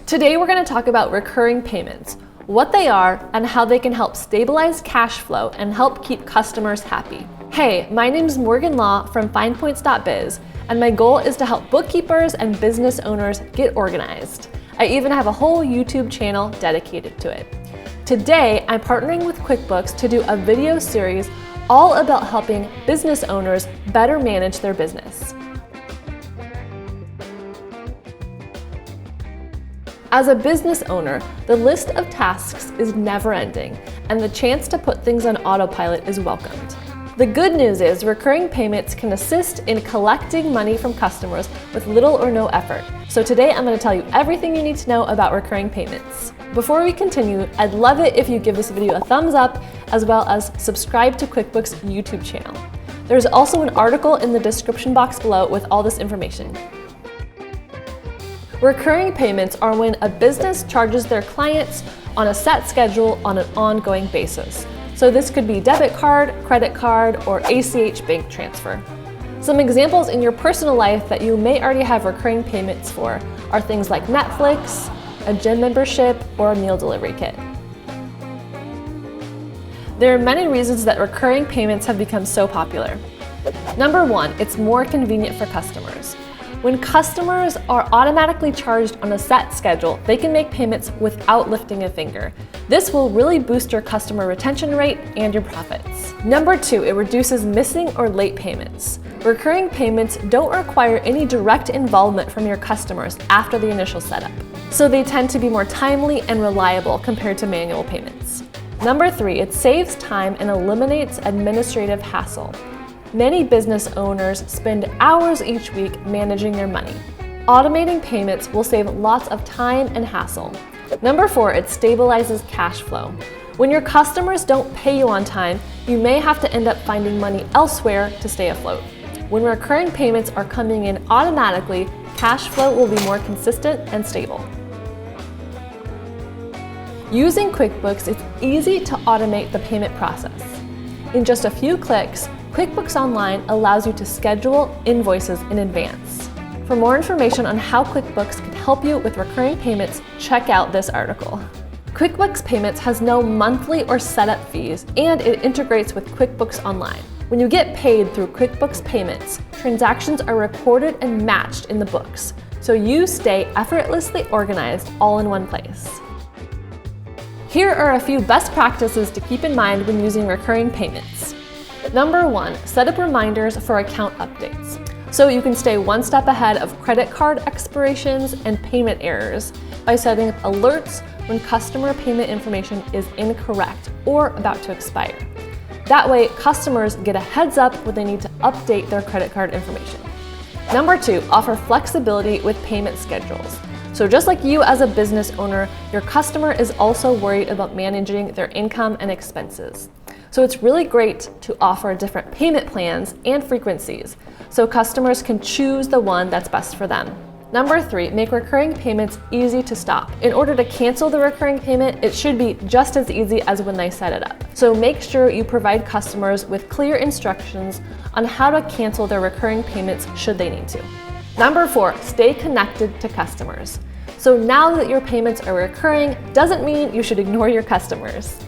Today we're going to talk about recurring payments, what they are, and how they can help stabilize cash flow and help keep customers happy. Hey, my name's Morgan Law from FindPoints.biz, and my goal is to help bookkeepers and business owners get organized. I even have a whole YouTube channel dedicated to it. Today, I'm partnering with QuickBooks to do a video series all about helping business owners better manage their business. As a business owner, the list of tasks is never ending, and the chance to put things on autopilot is welcomed. The good news is recurring payments can assist in collecting money from customers with little or no effort. So today I'm going to tell you everything you need to know about recurring payments. Before we continue, I'd love it if you give this video a thumbs up, as well as subscribe to QuickBooks YouTube channel. There's also an article in the description box below with all this information. Recurring payments are when a business charges their clients on a set schedule on an ongoing basis. So this could be debit card, credit card, or ACH bank transfer. Some examples in your personal life that you may already have recurring payments for are things like Netflix, a gym membership, or a meal delivery kit. There are many reasons that recurring payments have become so popular. Number one, it's more convenient for customers. When customers are automatically charged on a set schedule, they can make payments without lifting a finger. This will really boost your customer retention rate and your profits. Number two, it reduces missing or late payments. Recurring payments don't require any direct involvement from your customers after the initial setup, so they tend to be more timely and reliable compared to manual payments. Number three, it saves time and eliminates administrative hassle. Many business owners spend hours each week managing their money. Automating payments will save lots of time and hassle. Number four, it stabilizes cash flow. When your customers don't pay you on time, you may have to end up finding money elsewhere to stay afloat. When recurring payments are coming in automatically, cash flow will be more consistent and stable. Using QuickBooks, it's easy to automate the payment process. In just a few clicks, QuickBooks Online allows you to schedule invoices in advance. For more information on how QuickBooks can help you with recurring payments, check out this article. QuickBooks Payments has no monthly or setup fees, and it integrates with QuickBooks Online. When you get paid through QuickBooks Payments, transactions are recorded and matched in the books, so you stay effortlessly organized all in one place. Here are a few best practices to keep in mind when using recurring payments. Number one, set up reminders for account updates, so you can stay one step ahead of credit card expirations and payment errors by setting up alerts when customer payment information is incorrect or about to expire. That way, customers get a heads up when they need to update their credit card information. Number two, offer flexibility with payment schedules. So just like you as a business owner, your customer is also worried about managing their income and expenses. So it's really great to offer different payment plans and frequencies, so customers can choose the one that's best for them. Number three, make recurring payments easy to stop. In order to cancel the recurring payment, it should be just as easy as when they set it up. So make sure you provide customers with clear instructions on how to cancel their recurring payments should they need to. Number four, stay connected to customers. So now that your payments are recurring, doesn't mean you should ignore your customers.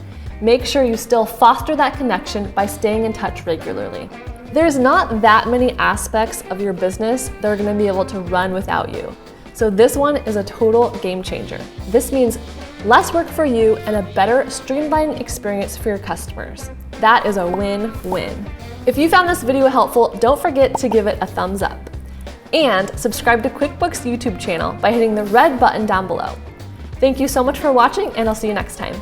Make sure you still foster that connection by staying in touch regularly. There's not that many aspects of your business that are going to be able to run without you. So this one is a total game changer. This means less work for you and a better streamlined experience for your customers. That is a win-win. If you found this video helpful, don't forget to give it a thumbs up. And subscribe to QuickBooks YouTube channel by hitting the red button down below. Thank you so much for watching, and I'll see you next time.